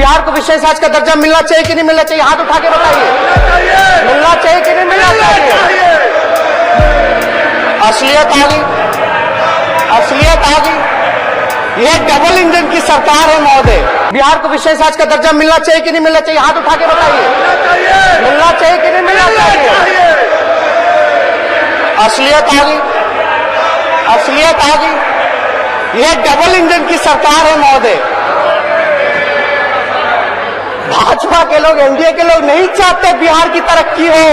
बिहार को विशेष राज्य का दर्जा मिलना चाहिए कि नहीं मिलना चाहिए? हाथ उठा के बताइए। मिलना चाहिए कि नहीं मिलना चाहिए? असलियत आ गई, असलियत आ गई। यह डबल इंजन की सरकार है महोदय। बिहार को विशेष राज्य का दर्जा मिलना चाहिए कि नहीं मिलना चाहिए? हाथ उठा के बताइए। मिलना चाहिए कि नहीं मिलना चाहिए? असलियत आ गई, असलियत आ गई। यह डबल इंजन की सरकार है महोदय। भाजपा के लोग, एनडीए के लोग नहीं चाहते बिहार की तरक्की हो।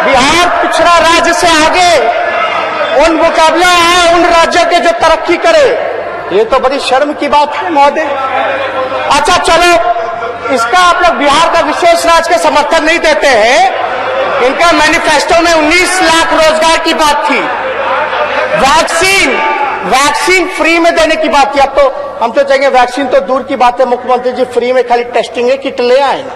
बिहार पिछड़ा राज्य से आगे उन मुकाबला है उन राज्यों के जो तरक्की करे। ये तो बड़ी शर्म की बात है महोदय। अच्छा चलो, इसका आप लोग बिहार का विशेष राज्य का समर्थन नहीं देते हैं। इनका मैनिफेस्टो में 19 लाख रोजगार की बात थी, वैक्सीन फ्री में देने की बात थी। अब तो हम तो चाहेंगे वैक्सीन तो दूर की बात है, मुख्यमंत्री जी फ्री में खाली टेस्टिंग है, किट ले आए ना,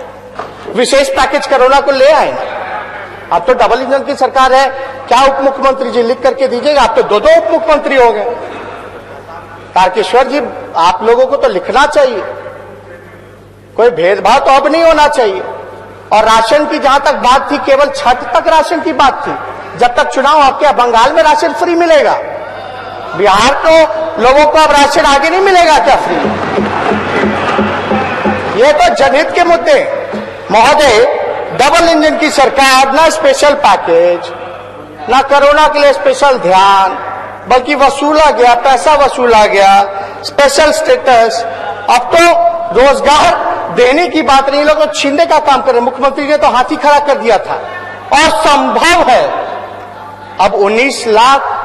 विशेष पैकेज कोरोना को ले आए ना। अब तो डबल इंजन की सरकार है। क्या उप मुख्यमंत्री जी लिख करके दीजिएगा, आप तो दो उप मुख्यमंत्री हो गए। तारकेश्वर जी, आप लोगों को तो लिखना चाहिए, कोई भेदभाव तो अब नहीं होना चाहिए। और राशन की जहां तक बात थी, केवल छठ तक राशन की बात थी। जब तक चुनाव आपके बंगाल में राशन फ्री मिलेगा, बिहार को लोगों को अब राशन आगे नहीं मिलेगा क्या फ्री? ये तो जनहित के मुद्दे महोदय। डबल इंजन की सरकार, ना स्पेशल पैकेज, ना कोरोना के लिए स्पेशल ध्यान, बल्कि वसूला गया पैसा, वसूला गया स्पेशल स्टेटस। अब तो रोजगार देने की बात नहीं, लोग छीनने का काम कर रहे। मुख्यमंत्री ने तो हाथी खड़ा कर दिया था। और संभव है अब 19 लाख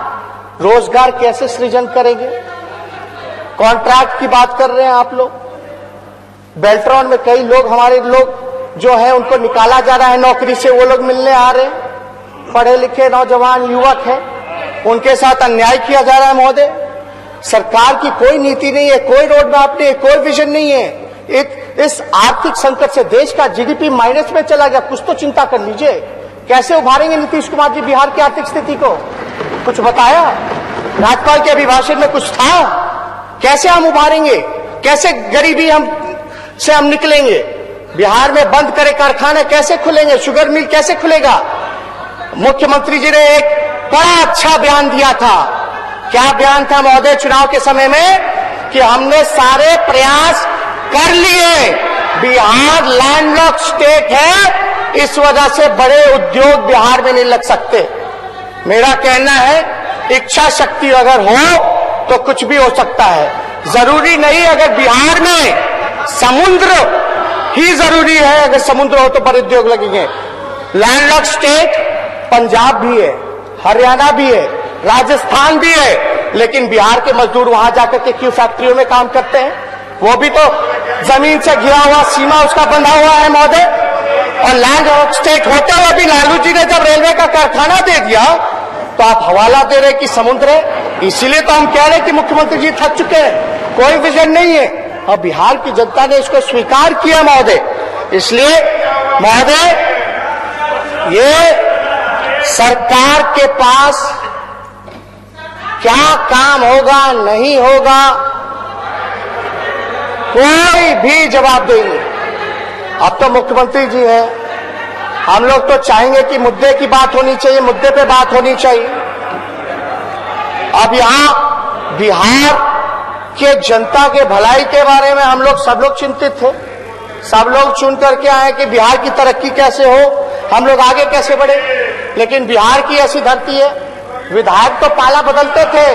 रोजगार कैसे सृजन करेंगे? कॉन्ट्रैक्ट की बात कर रहे हैं आप लोग। बेल्ट्रॉन में कई लोग, हमारे लोग जो है, उनको निकाला जा रहा है नौकरी से। वो लोग मिलने आ रहे हैं, पढ़े लिखे नौजवान युवक हैं, उनके साथ अन्याय किया जा रहा है महोदय। सरकार की कोई नीति नहीं है, कोई रोड मैप नहीं है, कोई विजन नहीं है। इस आर्थिक संकट से देश का जीडीपी माइनस में चला गया। कुछ तो चिंता कर लीजिए। कैसे उभारेंगे नीतीश कुमार जी बिहार की आर्थिक स्थिति को? कुछ बताया? राज्यपाल के अभिभाषण में कुछ था? कैसे हम उभारेंगे? कैसे गरीबी हम निकलेंगे? बिहार में बंद करे कारखाने कैसे खुलेंगे? शुगर मिल कैसे खुलेगा? मुख्यमंत्री जी ने एक बड़ा अच्छा बयान दिया था। क्या बयान था महोदय चुनाव के समय में? कि हमने सारे प्रयास कर लिए, बिहार लैंडलॉक स्टेट है, इस वजह से बड़े उद्योग बिहार में नहीं लग सकते। मेरा कहना है, इच्छा शक्ति अगर हो तो कुछ भी हो सकता है। जरूरी नहीं अगर बिहार में समुद्र ही जरूरी है, अगर समुद्र हो तो बड़े उद्योग लगेंगे। लैंडलॉक स्टेट पंजाब भी है, हरियाणा भी है, राजस्थान भी है, लेकिन बिहार के मजदूर वहां जाकर के क्यों फैक्ट्रियों में काम करते हैं? वो भी तो जमीन से घिरा हुआ, सीमा उसका बंधा हुआ है महोदय। और लैंड स्टेट होते हुए भी लालू जी ने जब रेलवे का कारखाना दे दिया तो आप हवाला दे रहे कि समुद्र है। इसीलिए तो हम कह रहे कि मुख्यमंत्री जी थक चुके हैं, कोई विजन नहीं है। और बिहार की जनता ने इसको स्वीकार किया महोदय। इसलिए महोदय, ये सरकार के पास क्या काम होगा नहीं होगा, कोई भी जवाब देंगे। अब तो मुख्यमंत्री जी हैं, हम लोग तो चाहेंगे कि मुद्दे की बात होनी चाहिए, मुद्दे पे बात होनी चाहिए। अब यहां बिहार के जनता के भलाई के बारे में हम लोग सब लोग चिंतित थे। सब लोग चुन करके आए कि बिहार की तरक्की कैसे हो, हम लोग आगे कैसे बढ़े। लेकिन बिहार की ऐसी धरती है, विधायक तो पाला बदलते थे,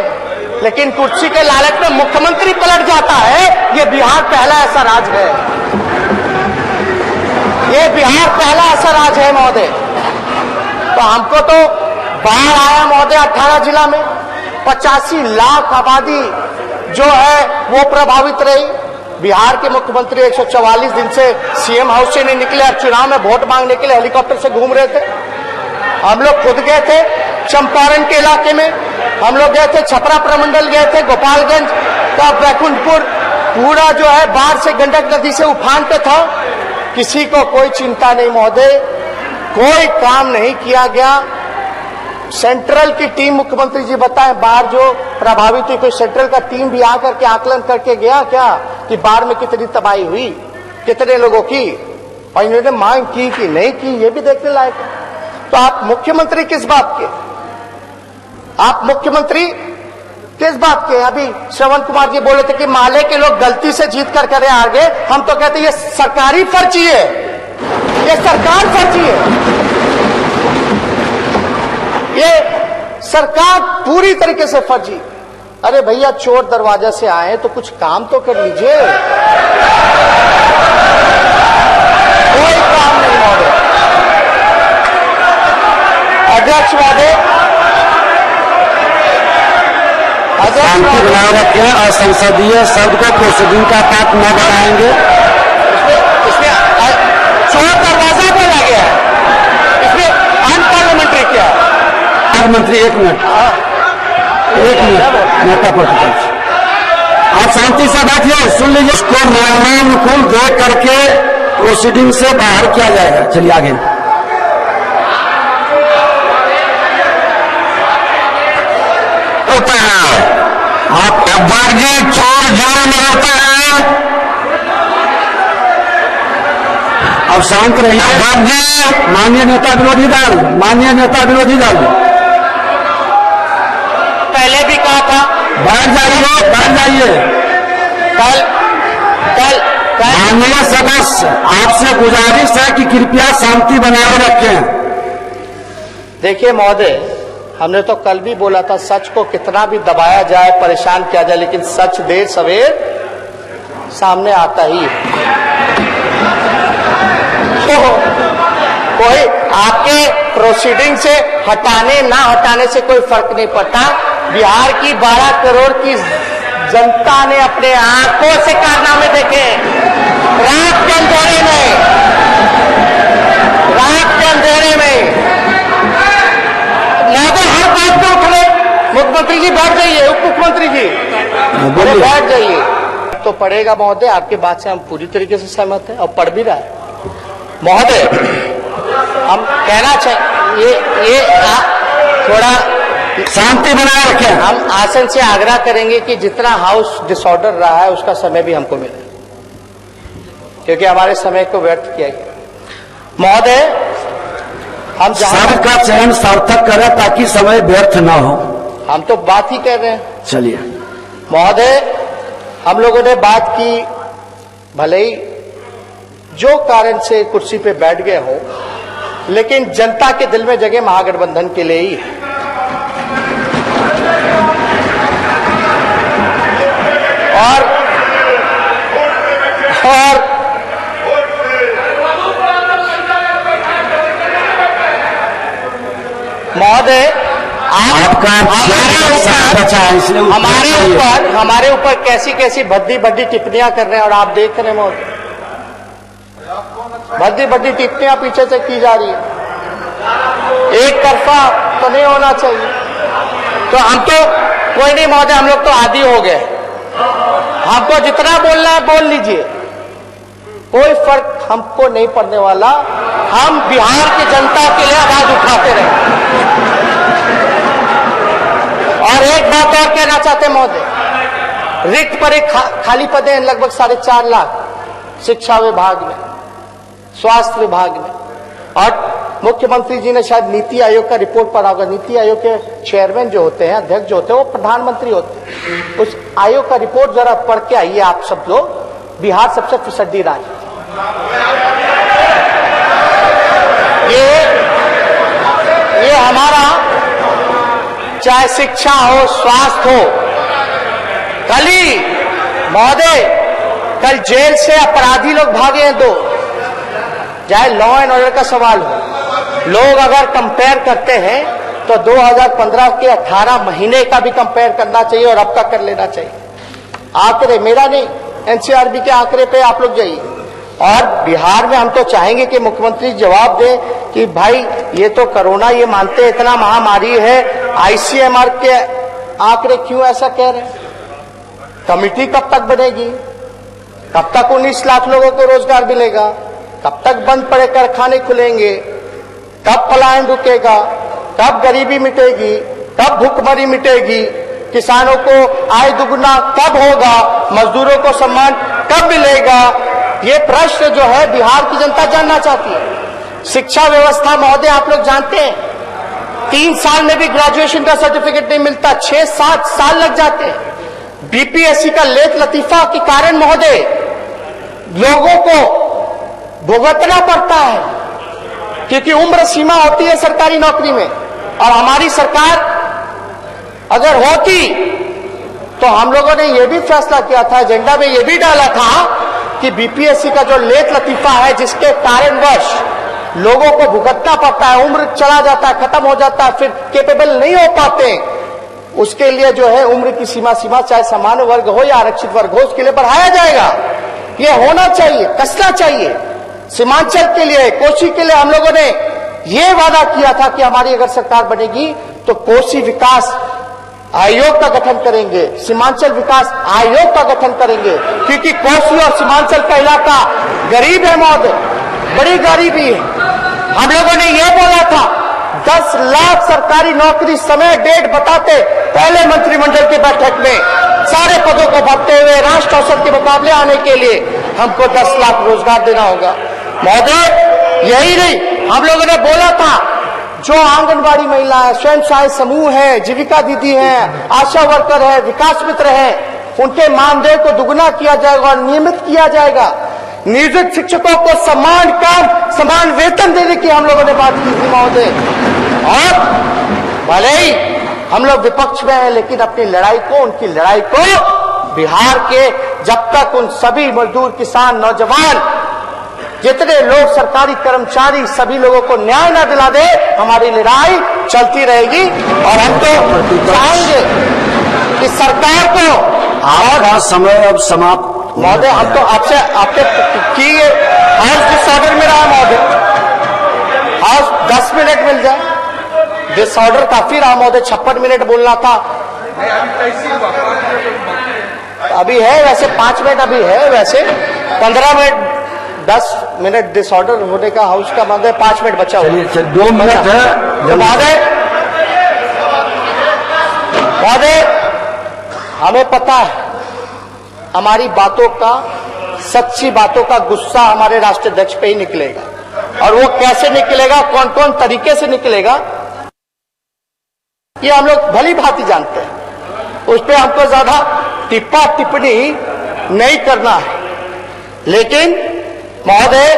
लेकिन कुर्सी के लालच में मुख्यमंत्री पलट जाता है। ये बिहार पहला ऐसा राज्य है, ये बिहार पहला ऐसा राज्य है महोदय। तो हमको तो बाढ़ आया महोदय 18 जिला में, 85 लाख आबादी जो है वो प्रभावित रही। बिहार के मुख्यमंत्री 144 दिन से सीएम हाउस से नहीं निकले, अब चुनाव में वोट मांगने के लिए हेलीकॉप्टर से घूम रहे थे। हम लोग खुद गए थे चंपारण के इलाके में, हम लोग गए थे छपरा प्रमंडल गए थे, गोपालगंज का बैकुंठपुर पूरा जो है बाढ़ से, गंडक नदी से उफान पे था। किसी को कोई चिंता नहीं महोदय, कोई काम नहीं किया गया। सेंट्रल की टीम, मुख्यमंत्री जी बताएं, बाढ़ जो प्रभावित हुई, कोई सेंट्रल का टीम भी आकर के आकलन करके गया क्या? कि बाढ़ में कितनी तबाही हुई, कितने लोगों की, और इन्होंने मांग की कि नहीं की, ये भी देखने लायक है। तो आप मुख्यमंत्री किस बात के? आप मुख्यमंत्री किस बात के? अभी श्रवण कुमार जी बोले थे कि माले के लोग गलती से जीत कर करे आगे, हम तो कहते ये सरकारी फर्जी है, ये सरकार फर्जी है, ये सरकार पूरी तरीके से फर्जी। अरे भैया, चोर दरवाजा से आए तो कुछ काम तो कर लीजिए, कोई काम नहीं महोदय। अध्यक्ष महोदय, शांति बनाए रखें और संसदीय शब्द को प्रोसीडिंग का पार्ट न बनाएंगे। इसमें चोर दरवाजा बोला गया है, इसमें अनपार्लियामेंट्री क्या है? प्रधानमंत्री एक मिनट नेता प्रतिपक्ष, आप शांति से बैठिए, सुन लीजिए। उसको नियमानुकूल देख करके प्रोसीडिंग से बाहर किया जाएगा। चलिए आगे। होता है आप अब्बाजी चोर जेल में होता है। अब शांत रहिए। अब्बाजी, माननीय नेता विरोधी दल, माननीय नेता विरोधी दल, पहले भी कहा था, बैठ जाइए, बैठ जाइए। कल माननीय सदस्य, आपसे गुजारिश है कि कृपया शांति बनाए रखें। देखिए महोदय, हमने तो कल भी बोला था, सच को कितना भी दबाया जाए, परेशान किया जाए, लेकिन सच देर सवेर सामने आता ही है। तो कोई आपके प्रोसीडिंग से हटाने ना हटाने से कोई फर्क नहीं पड़ता। बिहार की 12 करोड़ की जनता ने अपने आंखों से कारनामे देखे, रात के अंधेरे में, रात के अंधेरे में। हर बात को उठे, मुख्यमंत्री जी बैठ जाइए, उप मुख्यमंत्री जी बैठ जाइए। तो पड़ेगा महोदय, आपकी बात से हम पूरी तरीके से सहमत हैं और पढ़ भी रहा है महोदय। हम कहना चाहिए ये थोड़ा शांति बनाए रखें। हम आसन से आग्रह करेंगे कि जितना हाउस डिसऑर्डर रहा है उसका समय भी हमको मिले, क्योंकि हमारे समय को व्यर्थ किया गया। महोदय, हम शब्द का चयन सार्थक करें ताकि समय व्यर्थ न हो। हम तो बात ही कर रहे हैं। चलिए महोदय, हम लोगों ने बात की, भले ही जो कारण से कुर्सी पे बैठ गए हो, लेकिन जनता के दिल में जगह महागठबंधन के लिए ही है। और महोदय, हमारे ऊपर कैसी कैसी भद्दी भद्दी टिप्पणियां कर रहे हैं और आप देख रहे हैं महोदय, भद्दी भद्दी टिप्पणियां पीछे से की जा रही है। एक तरफा तो नहीं होना चाहिए। तो हम तो कोई नहीं महोदय, हम लोग तो आदी हो गए, हमको जितना बोलना है बोल लीजिए, कोई फर्क हमको नहीं पड़ने वाला। हम बिहार की जनता के लिए आवाज उठाते रहे। और एक बात और कहना चाहते हैं महोदय, रिक्त पर एक खाली पद है लगभग 4.5 लाख शिक्षा विभाग में, स्वास्थ्य विभाग में, और मुख्यमंत्री जी ने शायद नीति आयोग का रिपोर्ट पढ़ा होगा। नीति आयोग के चेयरमैन जो होते हैं, अध्यक्ष जो होते हैं, वो प्रधानमंत्री होते हैं। उस आयोग का रिपोर्ट जरा पढ़ के आइए आप सब लोग। बिहार सबसे फिसड्डी राज्य, ये हमारा चाहे शिक्षा हो, स्वास्थ्य हो। कल ही महोदय, कल जेल से अपराधी लोग भागे हैं 2, चाहे लॉ एंड ऑर्डर का सवाल हो। लोग अगर कंपेयर करते हैं तो 2015 के 18 महीने का भी कंपेयर करना चाहिए और अब का कर लेना चाहिए। आंकड़े मेरा नहीं, एनसीआरबी के आंकड़े पे आप लोग जाइए। और बिहार में हम तो चाहेंगे कि मुख्यमंत्री जवाब दे कि भाई ये तो कोरोना, ये मानते हैं इतना महामारी है, आईसीएमआर के आंकड़े क्यों ऐसा कह रहे हैं? कमेटी कब तक बनेगी? कब तक 19 लाख लोगों को रोजगार मिलेगा? कब तक बंद पड़े कारखाने खुलेंगे? कब पलायन रुकेगा? कब गरीबी मिटेगी? कब भूखमरी मिटेगी? किसानों को आय दुगुना कब होगा? मजदूरों को सम्मान कब मिलेगा, ये प्रश्न जो है बिहार की जनता जानना चाहती है। शिक्षा व्यवस्था महोदय आप लोग जानते हैं, 3 साल में भी ग्रेजुएशन का सर्टिफिकेट नहीं मिलता, 6-7 साल लग जाते हैं। बीपीएससी का लेख लतीफा के कारण महोदय लोगों को भुगतना पड़ता है, क्योंकि उम्र सीमा होती है सरकारी नौकरी में। और हमारी सरकार अगर होती तो हम लोगों ने यह भी फैसला किया था, एजेंडा में यह भी डाला था कि बीपीएससी का जो लेख लतीफा है जिसके कारणवश लोगों को भुगतना पड़ता है, उम्र चला जाता है, खत्म हो जाता है, फिर कैपेबल नहीं हो पाते, उसके लिए जो है उम्र की सीमा चाहे सामान्य वर्ग हो या आरक्षित वर्ग हो, उसके लिए बढ़ाया जाएगा। यह होना चाहिए, कसना चाहिए। सीमांचल के लिए, कोसी के लिए हम लोगों ने यह वादा किया था कि हमारी अगर सरकार बनेगी तो कोसी विकास आयोग का गठन करेंगे, सीमांचल विकास आयोग का गठन करेंगे, क्योंकि कोसी और सीमांचल का इलाका गरीब है महोदय, बड़ी गरीबी है। हम लोगों ने यह बोला था 10 लाख सरकारी नौकरी समय डेट बताते पहले मंत्रिमंडल की बैठक में सारे पदों को भरते हुए राष्ट्र औसत के मुकाबले आने के लिए हमको 10 लाख रोजगार देना होगा महोदय। यही नहीं, हम लोगों ने बोला था जो आंगनबाड़ी महिला है, स्वयं सहायता समूह है, जीविका दीदी है, आशा वर्कर है, विकास मित्र है, उनके मानदेय को दुगुना किया जाएगा और नियमित किया जाएगा। नियोजित शिक्षकों को समान काम समान वेतन देने की हम लोगों ने बात की थी महोदय। और भले ही हम लोग विपक्ष में हैं, लेकिन अपनी उनकी लड़ाई को बिहार के जब तक उन सभी मजदूर, किसान, नौजवान, जितने लोग सरकारी कर्मचारी, सभी लोगों को न्याय न दिला दे, हमारी लड़ाई चलती रहेगी। और हम तो चाहेंगे कि सरकार को, और समय अब समाप्त महोदय हम तो आपसे आपके की हाउस डिसऑर्डर में रहा महोदय, हाउस 10 मिनट मिल जाए, डिसऑर्डर काफी रहा महोदय, 56 मिनट बोलना था, अभी है वैसे 5 मिनट अभी है, वैसे 15 मिनट 10 मिनट डिसऑर्डर होने का हाउस का महोदय, 5 मिनट बचा हुआ, 2 मिनट है महोदय। हमें पता है हमारी बातों का, सच्ची बातों का गुस्सा हमारे राष्ट्रीय अध्यक्ष पे ही निकलेगा, और वो कैसे निकलेगा, कौन कौन तरीके से निकलेगा, ये हम लोग भली भांति जानते हैं। उस पर हमको ज्यादा टिप्पा टिप्पणी नहीं करना है। लेकिन महोदय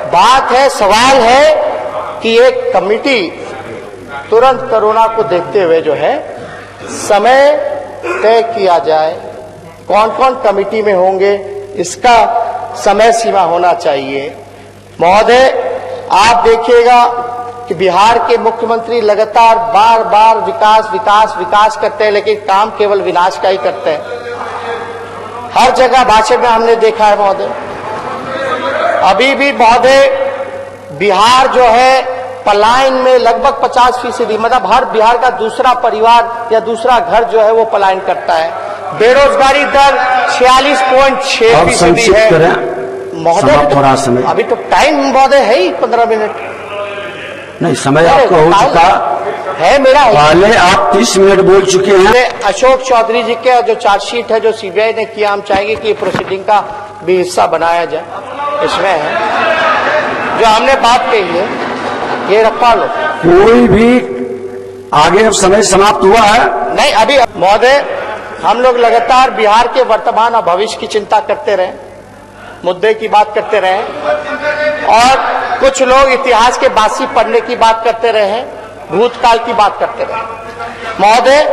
बात है, सवाल है कि एक कमेटी तुरंत कोरोना को देखते हुए जो है समय तय किया जाए, कौन कौन कमेटी में होंगे, इसका समय सीमा होना चाहिए। महोदय आप देखिएगा कि बिहार के मुख्यमंत्री लगातार बार बार विकास विकास विकास करते हैं, लेकिन काम केवल विनाश का ही करते हैं। हर जगह भाषण में हमने देखा है महोदय। अभी भी महोदय बिहार जो है पलायन में लगभग 50%, मतलब हर बिहार का दूसरा परिवार या दूसरा घर जो है वो पलायन करता है। बेरोजगारी दर 46.6% है महोदय। अभी तो टाइम महोदय है ही 15 मिनट, नहीं समय आपका हो चुका है, मेरा पहले आप 30 मिनट बोल चुके हैं। अशोक चौधरी जी के जो चार्जशीट है जो सीबीआई ने किया, हम चाहेंगे कि प्रोसीडिंग का भी हिस्सा बनाया जाए, इसमें है जो हमने बात कही है ये रखवा लो। कोई भी आगे अब समय समाप्त हुआ है नहीं, अभी महोदय हम लोग लगातार बिहार के वर्तमान और भविष्य की चिंता करते रहे, मुद्दे की बात करते रहे, और कुछ लोग इतिहास के बासी पढ़ने की बात करते रहे, भूतकाल की बात करते रहे। महोदय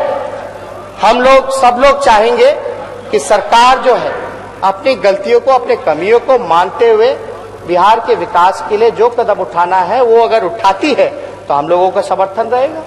हम लोग सब लोग चाहेंगे कि सरकार जो है अपनी गलतियों को, अपने कमियों को मानते हुए बिहार के विकास के लिए जो कदम उठाना है वो अगर उठाती है तो हम लोगों का समर्थन रहेगा।